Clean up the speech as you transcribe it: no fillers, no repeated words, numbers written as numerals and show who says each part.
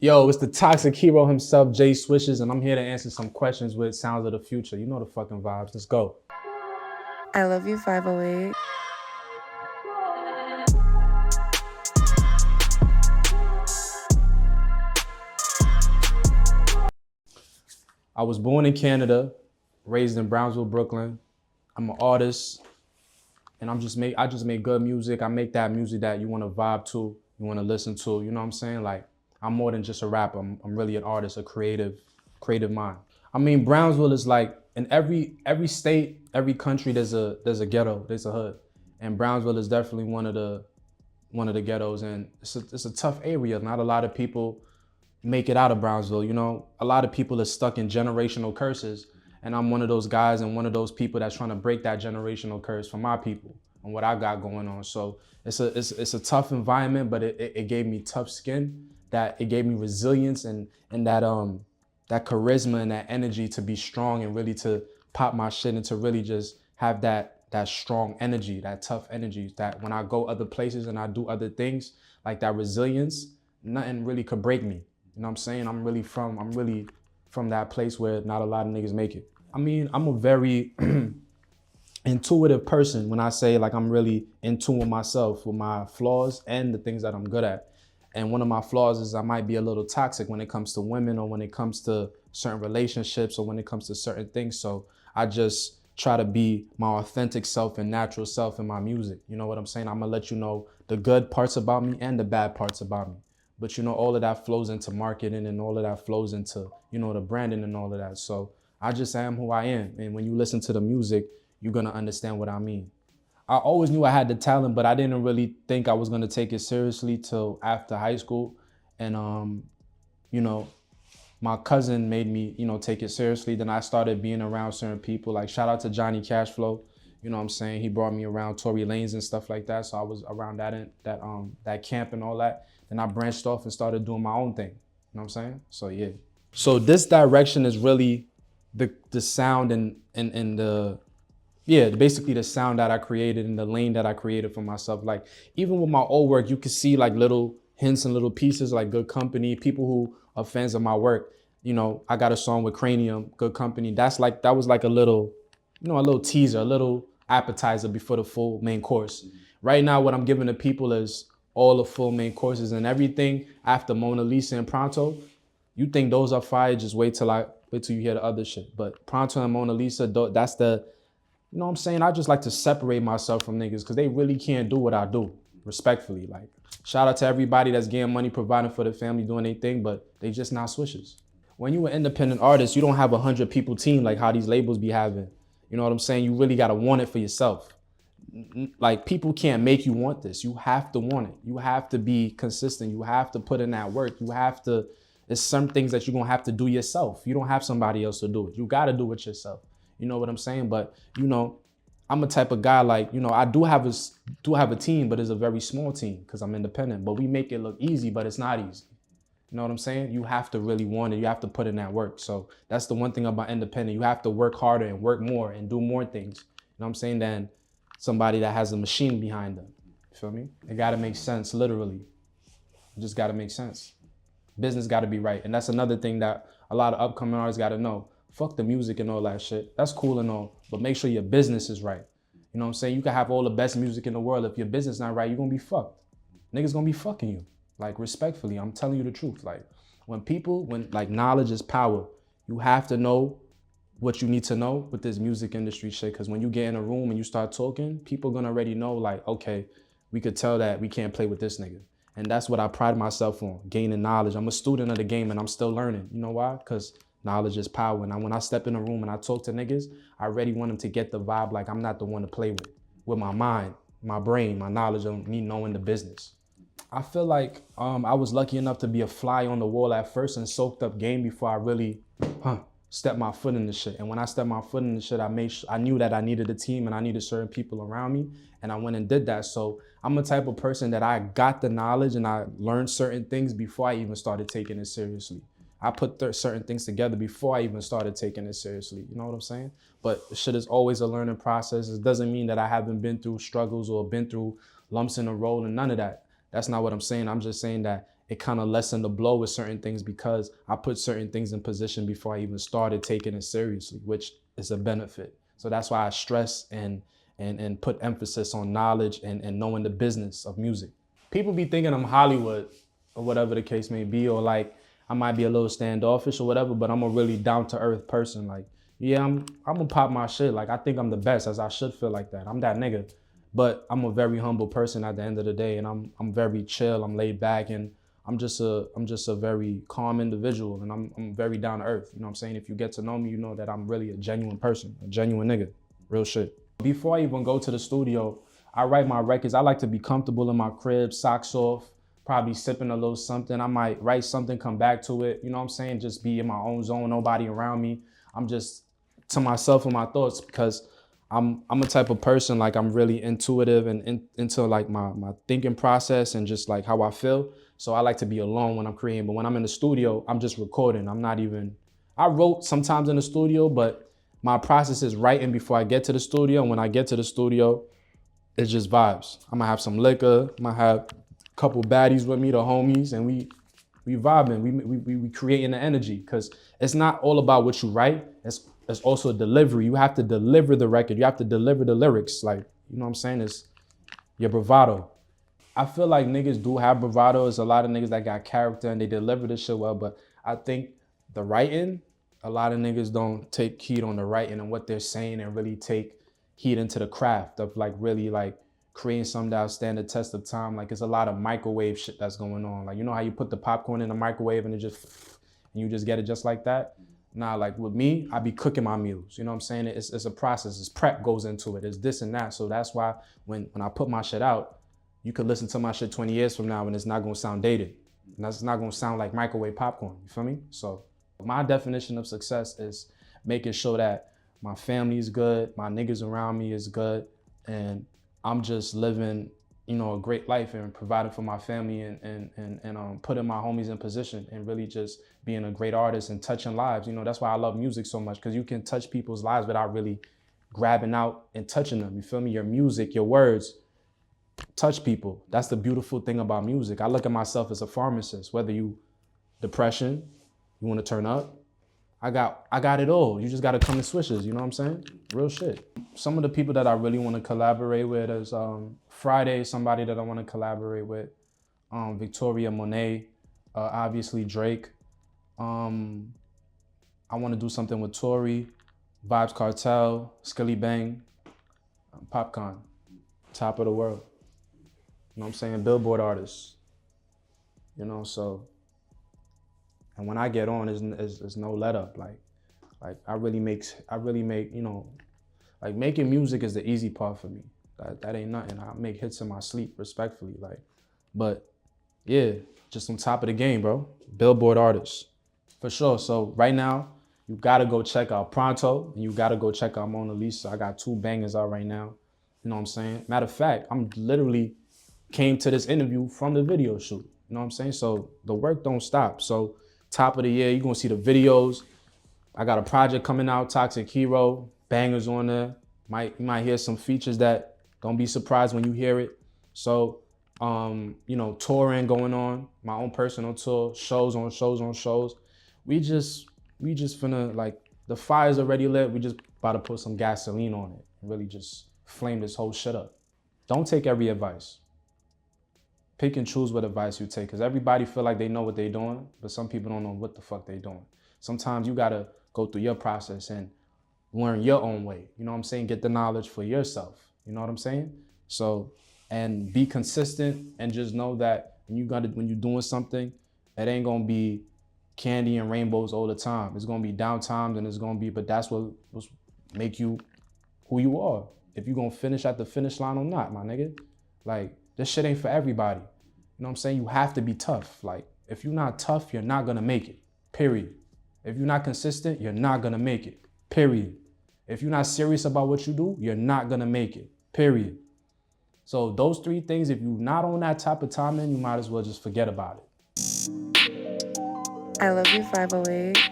Speaker 1: Yo, it's the toxic hero himself, Jay Swishes, and I'm here to answer some questions with sounds of the future. You know the fucking vibes. Let's go.
Speaker 2: I love you, 508.
Speaker 1: I was born in Canada, raised in Brownsville, Brooklyn. I'm an artist, and I just make good music. I make that music that you want to vibe to, you want to listen to. You know what I'm saying? Like I'm more than just a rapper. I'm really an artist, a creative mind. I mean, Brownsville is like in every state, every country. There's a ghetto, there's a hood, and Brownsville is definitely one of the ghettos, and it's a tough area. Not a lot of people make it out of Brownsville. You know, a lot of people are stuck in generational curses, and I'm one of those guys and one of those people that's trying to break that generational curse for my people and what I got going on. So it's a tough environment, but it gave me tough skin. That it gave me resilience and that charisma and that energy to be strong and really to pop my shit and to really just have that strong energy, that tough energy, that when I go other places and I do other things, like that resilience, nothing really could break me. You know what I'm saying? I'm really from that place where not a lot of niggas make it. I mean, I'm a very intuitive person when I say like I'm really in tune with myself, with my flaws and the things that I'm good at. And one of my flaws is I might be a little toxic when it comes to women or when it comes to certain relationships or when it comes to certain things. So I just try to be my authentic self and natural self in my music. You know what I'm saying? I'm gonna let you know the good parts about me and the bad parts about me. But you know, all of that flows into marketing and all of that flows into, you know, the branding and all of that. So I just am who I am. And when you listen to the music, you're gonna understand what I mean. I always knew I had the talent, but I didn't really think I was gonna take it seriously till after high school. And you know, my cousin made me, you know, take it seriously. Then I started being around certain people. Like shout out to Johnny Cashflow. You know what I'm saying? He brought me around Tory Lanez and stuff like that. So I was around that camp and all that. Then I branched off and started doing my own thing. You know what I'm saying? So yeah. So this direction is really the sound and the basically the sound that I created and the lane that I created for myself. Like even with my old work, you can see like little hints and little pieces like Good Company, people who are fans of my work. You know, I got a song with Cranium, Good Company. That was like a little, you know, a little teaser, a little appetizer before the full main course. Right now, what I'm giving the people is all the full main courses and everything after Mona Lisa and Pronto. You think those are fire, just wait till you hear the other shit. But Pronto and Mona Lisa, that's the, you know what I'm saying? I just like to separate myself from niggas because they really can't do what I do, respectfully. Like, shout out to everybody that's getting money, providing for the family, doing their thing, but they just not swishes. When you an independent artist, you don't have 100 people team like how these labels be having. You know what I'm saying? You really gotta want it for yourself. Like people can't make you want this. You have to want it. You have to be consistent. You have to put in that work. There's some things that you're gonna have to do yourself. You don't have somebody else to do it. You gotta do it yourself. You know what I'm saying? But you know, I'm a type of guy like, you know, I do have a team, but it's a very small team because I'm independent. But we make it look easy, but it's not easy. You know what I'm saying? You have to really want it. You have to put in that work. So that's the one thing about independent. You have to work harder and work more and do more things. You know what I'm saying? Than somebody that has a machine behind them. You feel me? It gotta make sense, literally. It just gotta make sense. Business gotta be right. And that's another thing that a lot of upcoming artists gotta know. Fuck the music and all that shit. That's cool and all, but make sure your business is right. You know what I'm saying? You can have all the best music in the world. If your business not right, you're gonna be fucked. Niggas gonna be fucking you. Like respectfully, I'm telling you the truth. Like when like knowledge is power, you have to know what you need to know with this music industry shit. Cause when you get in a room and you start talking, people gonna already know like, okay, we could tell that we can't play with this nigga. And that's what I pride myself on, gaining knowledge. I'm a student of the game and I'm still learning. You know why? Cause knowledge is power. And when I step in a room and I talk to niggas, I already want them to get the vibe like I'm not the one to play with my mind, my brain, my knowledge of me knowing the business. I feel like I was lucky enough to be a fly on the wall at first and soaked up game before I really stepped my foot in the shit. And when I stepped my foot in the shit, I knew that I needed a team and I needed certain people around me. And I went and did that. So I'm a type of person that I got the knowledge and I learned certain things before I even started taking it seriously. I put certain things together before I even started taking it seriously. You know what I'm saying? But shit is always a learning process. It doesn't mean that I haven't been through struggles or been through lumps in the road and none of that. That's not what I'm saying. I'm just saying that it kind of lessened the blow with certain things because I put certain things in position before I even started taking it seriously, which is a benefit. So that's why I stress and put emphasis on knowledge and knowing the business of music. People be thinking I'm Hollywood or whatever the case may be, or like I might be a little standoffish or whatever, but I'm a really down to earth person. Like, yeah, I'm gonna pop my shit. Like, I think I'm the best, as I should feel like that. I'm that nigga. But I'm a very humble person at the end of the day, and I'm very chill, I'm laid back, and I'm just a very calm individual, and I'm very down to earth. You know what I'm saying? If you get to know me, you know that I'm really a genuine person, a genuine nigga, real shit. Before I even go to the studio, I write my records. I like to be comfortable in my crib, socks off, probably sipping a little something. I might write something, come back to it. You know what I'm saying? Just be in my own zone, nobody around me. I'm just to myself and my thoughts because I'm a type of person, like I'm really intuitive and into like my thinking process and just like how I feel. So I like to be alone when I'm creating. But when I'm in the studio, I'm just recording. I wrote sometimes in the studio, but my process is writing before I get to the studio. And when I get to the studio, it's just vibes. I'm gonna have some liquor. I'm gonna have a couple baddies with me, the homies, and we vibing. We creating the energy because it's not all about what you write. It's also a delivery. You have to deliver the record. You have to deliver the lyrics. Like, you know what I'm saying? It's your bravado. I feel like niggas do have bravado. There's a lot of niggas that got character and they deliver this shit well, but I think the writing, a lot of niggas don't take heed on the writing and what they're saying and really take heed into the craft of like really like creating something that'll stand the test of time. Like, it's a lot of microwave shit that's going on. Like, you know how you put the popcorn in the microwave and you just get it just like that? Nah, like with me, I be cooking my meals. You know what I'm saying? It's a process. It's prep goes into it. It's this and that. So that's why when I put my shit out, you could listen to my shit 20 years from now and it's not gonna sound dated. And that's not gonna sound like microwave popcorn. You feel me? So my definition of success is making sure that my family is good, my niggas around me is good, and I'm just living, you know, a great life and providing for my family and putting my homies in position and really just being a great artist and touching lives. You know, that's why I love music so much, because you can touch people's lives without really grabbing out and touching them. You feel me? Your music, your words touch people. That's the beautiful thing about music. I look at myself as a pharmacist. Whether you depression, you want to turn up, I got it all. You just got to come to Swishes. You know what I'm saying? Real shit. Some of the people that I really want to collaborate with is Friday, somebody that I want to collaborate with, Victoria Monet, obviously Drake. I want to do something with Tory, Vibes Cartel, Skilly Bang, Popcorn, top of the world. You know what I'm saying? Billboard artists. You know, so. And when I get on, there's no let up. Like I really make, you know, like making music is the easy part for me. That ain't nothing. I make hits in my sleep, respectfully. Like, but yeah, just on top of the game, bro. Billboard artists, for sure. So right now, you gotta go check out Pronto, and you gotta go check out Mona Lisa. I got 2 bangers out right now. You know what I'm saying? Matter of fact, I'm literally came to this interview from the video shoot. You know what I'm saying? So the work don't stop. So top of the year, you're gonna see the videos. I got a project coming out, Toxic Hero, bangers on there. You might hear some features that don't be surprised when you hear it. So, you know, touring going on, my own personal tour, shows on shows. We just finna, like, the fire's already lit. We just about to put some gasoline on it and really just flame this whole shit up. Don't take every advice. Pick and choose what advice you take, because everybody feel like they know what they're doing, but some people don't know what the fuck they doing. Sometimes you gotta go through your process and learn your own way. You know what I'm saying? Get the knowledge for yourself. You know what I'm saying? So, and be consistent and just know that when you're doing something, it ain't gonna be candy and rainbows all the time. It's gonna be down times and but that's what make you who you are. If you're gonna finish at the finish line or not, my nigga. Like, this shit ain't for everybody. You know what I'm saying? You have to be tough. Like, if you're not tough, you're not gonna make it, period. If you're not consistent, you're not gonna make it, period. If you're not serious about what you do, you're not gonna make it, period. So those 3 things, if you're not on that type of timing, you might as well just forget about it.
Speaker 2: I love you, 508.